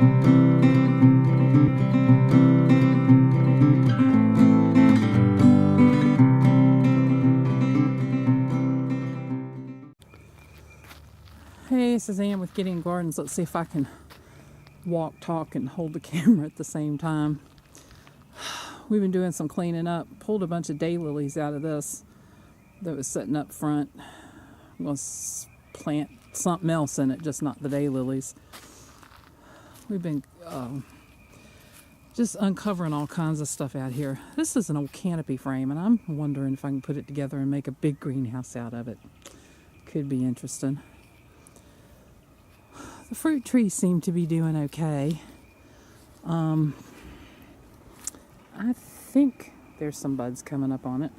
Hey, this is Ann with Getting Gardens. Let's see if I can walk, talk, and hold the camera at the same time. We've been doing some cleaning up. Pulled a bunch of daylilies out of this that was sitting up front. I'm going to plant something else in it, just not the daylilies. We've been just uncovering all kinds of stuff out here. This is an old canopy frame, and I'm wondering if I can put it together and make a big greenhouse out of it. Could be interesting. The fruit trees seem to be doing okay. I think there's some buds coming up on it.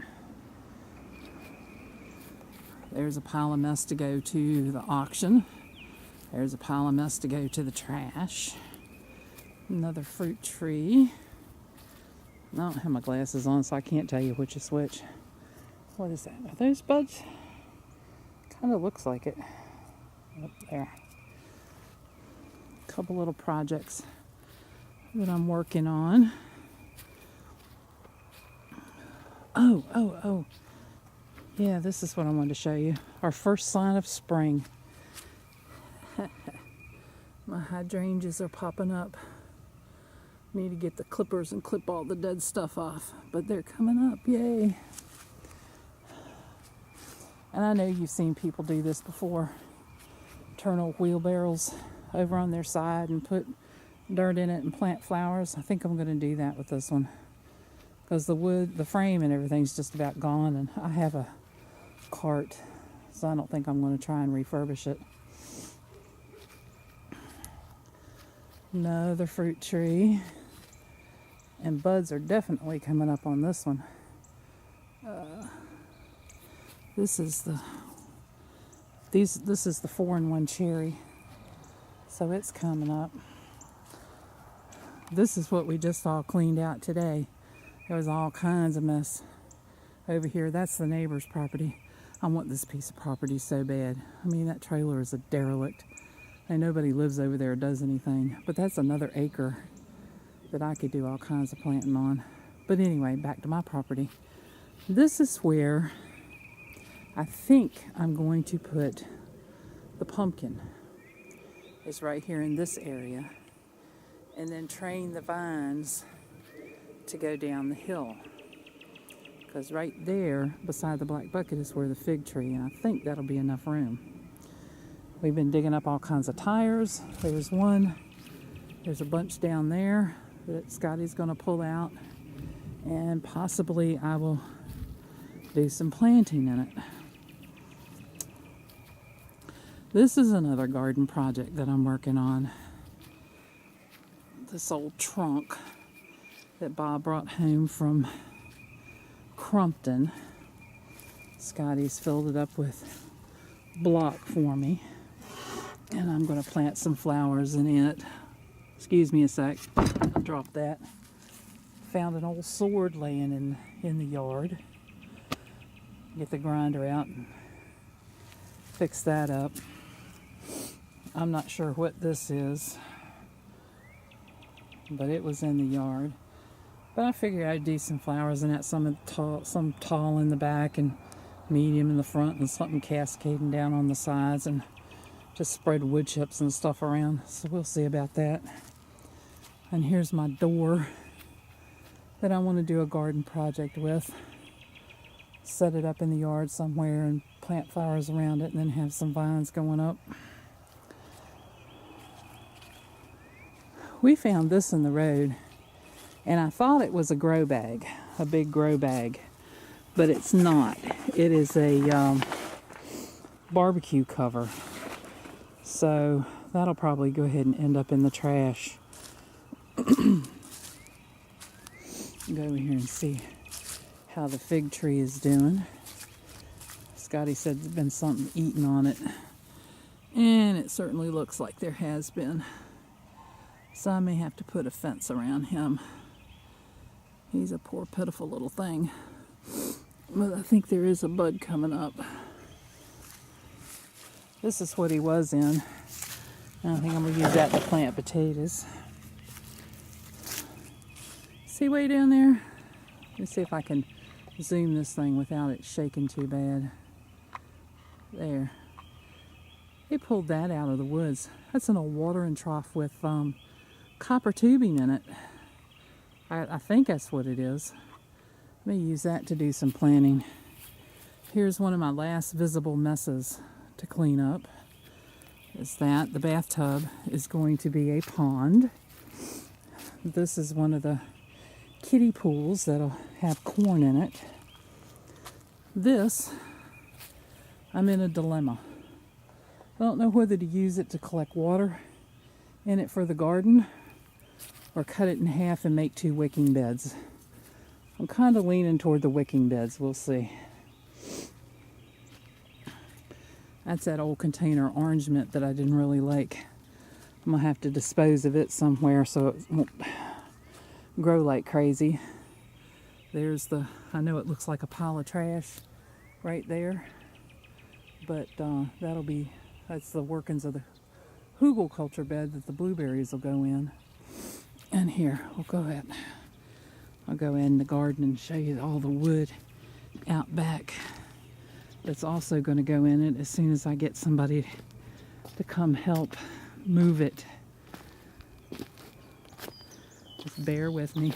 There's a pile of mess to go to the auction. There's a pile of mess to go to the trash. Another fruit tree. I don't have my glasses on, so I can't tell you which is which. What is that? Are those buds? Kind of looks like it. Up there. Couple little projects that I'm working on. Oh. Yeah, this is what I wanted to show you. Our first sign of spring. My hydrangeas are popping up. Need to get the clippers and clip all the dead stuff off, but they're coming up, yay. And I know you've seen people do this before. Turn old wheelbarrows over on their side and put dirt in it and plant flowers. I think I'm going to do that with this one, because the wood, the frame and everything's just about gone, and I have a cart, so I don't think I'm going to try and refurbish it. Another fruit tree, and buds are definitely coming up on this one. This is the 4-in-1 cherry. So it's coming up. This is what we just all cleaned out today. There was all kinds of mess over here. That's the neighbor's property. I want this piece of property so bad. I mean, that trailer is a derelict. And nobody lives over there or does anything. But that's another acre that I could do all kinds of planting on. But anyway, back to my property. This is where I think I'm going to put the pumpkin. Is right here in this area, and then train the vines to go down the hill, because right there beside the black bucket is where the fig tree, and I think that'll be enough room. We've been digging up all kinds of tires. There's a bunch down there that Scotty's going to pull out, and possibly I will do some planting in it. This is another garden project that I'm working on. This old trunk that Bob brought home from Crumpton. Scotty's filled it up with block for me. And I'm going to plant some flowers in it. Excuse me a sec. I'll drop that. Found an old sword laying in the yard. Get the grinder out and fix that up. I'm not sure what this is, but it was in the yard. But I figured I'd do some flowers in that, some tall in the back and medium in the front, and something cascading down on the sides, and just spread wood chips and stuff around. So we'll see about that. And here's my door that I want to do a garden project with. Set it up in the yard somewhere and plant flowers around it, and then have some vines going up. We found this in the road, and I thought it was a grow bag, a big grow bag, but it's not. It is a barbecue cover, so that'll probably go ahead and end up in the trash. Go over here and see how the fig tree is doing. Scotty said there's been something eaten on it, and it certainly looks like there has been. So I may have to put a fence around him. He's a poor, pitiful little thing. But I think there is a bud coming up. This is what he was in. I think I'm going to use that to plant potatoes. See way down there? Let's see if I can zoom this thing without it shaking too bad. There. They pulled that out of the woods. That's an old watering trough with copper tubing in it. I think that's what it is. Let me use that to do some planting. Here's one of my last visible messes to clean up. Is that the bathtub is going to be a pond. This is one of the kiddie pools that'll have corn in it. This, I'm in a dilemma. I don't know whether to use it to collect water in it for the garden or cut it in half and make 2 wicking beds. I'm kind of leaning toward the wicking beds. We'll see. That's that old container orange mint that I didn't really like. I'm going to have to dispose of it somewhere so it won't grow like crazy. There's the, I know it looks like a pile of trash right there, but that's the workings of the hugel culture bed that the blueberries will go in. And here, I'll go in the garden and show you all the wood out back that's also going to go in it as soon as I get somebody to come help move it. Just bear with me.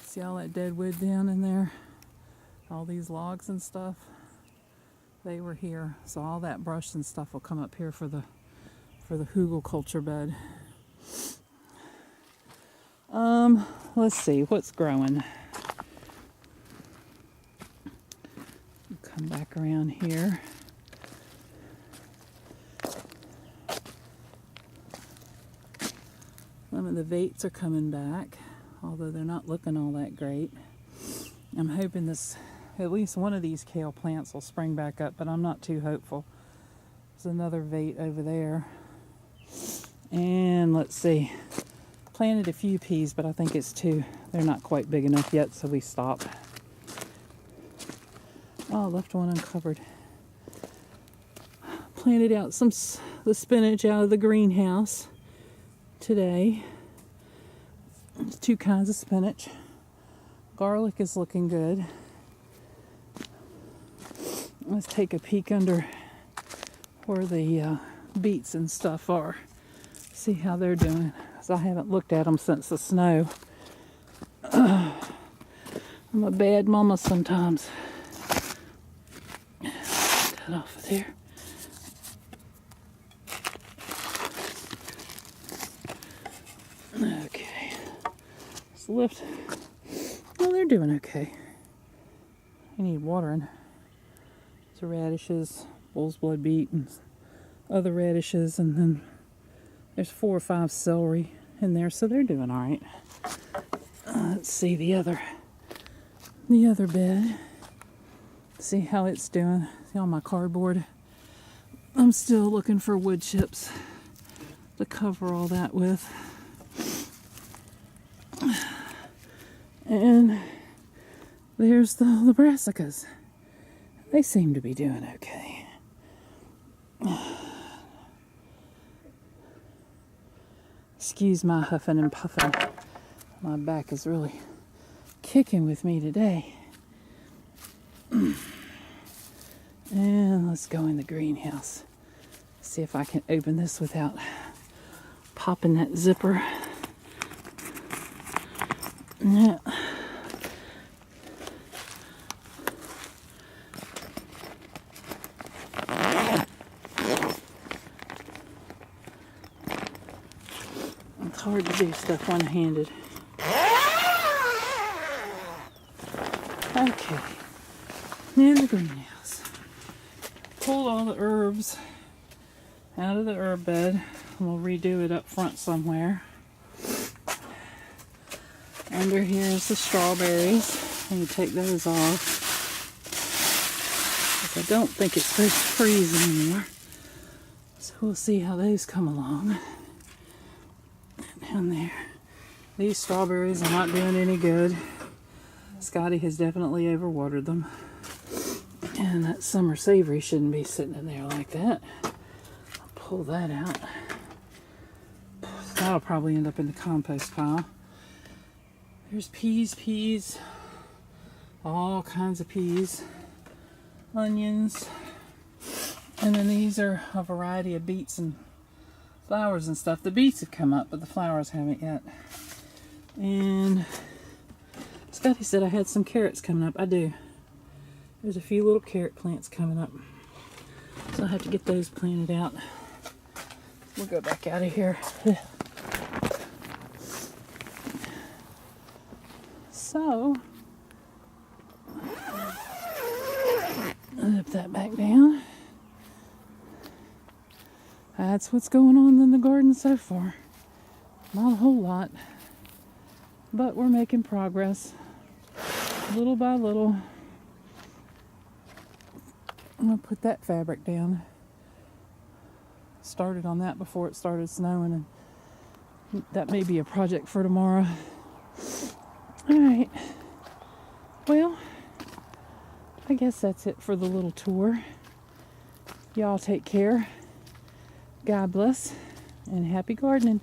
See all that dead wood down in there? All these logs and stuff? They were here. So all that brush and stuff will come up here for the hugel culture bed. Let's see what's growing. Come back around here. Some of the vates are coming back, although they're not looking all that great. I'm hoping at least one of these kale plants will spring back up, but I'm not too hopeful. There's another vate over there. And let's see. Planted a few peas, but I think it's too, they're not quite big enough yet, so we stop. Oh, I left one uncovered. Planted out the spinach out of the greenhouse today. There's 2 kinds of spinach. Garlic is looking good. Let's take a peek under where the beets and stuff are. See how they're doing. I haven't looked at them since the snow. I'm a bad mama sometimes. Get that off of there. Okay. Let's lift. Well, they're doing okay. I need watering. There's radishes, bull's blood beet, and other radishes, and then there's 4 or 5 celery in there, so they're doing all right. Let's see the other bed. See how it's doing. See on my cardboard. I'm still looking for wood chips to cover all that with. And there's the brassicas. They seem to be doing okay. Excuse my huffing and puffing. My back is really kicking with me today. And let's go in the greenhouse. See if I can open this without popping that zipper. Yeah. It's hard to do stuff one-handed. Okay. In the greenhouse. Pulled all the herbs out of the herb bed. We'll redo it up front somewhere. Under here is the strawberries. I'm going to take those off. I don't think it's supposed to freeze anymore. So we'll see how those come along. Down there. These strawberries are not doing any good. Scotty has definitely overwatered them. And that summer savory shouldn't be sitting in there like that. I'll pull that out. That'll probably end up in the compost pile. There's peas, all kinds of peas, onions, and then these are a variety of beets and flowers and stuff. The beets have come up, but the flowers haven't yet. And Scotty said I had some carrots coming up. I do. There's a few little carrot plants coming up. So I'll have to get those planted out. We'll go back out of here. So, zip that back down. That's what's going on in the garden so far. Not a whole lot, but we're making progress, little by little. I'm going to put that fabric down. Started on that before it started snowing, and that may be a project for tomorrow. Alright, well, I guess that's it for the little tour. Y'all take care. God bless, and happy gardening.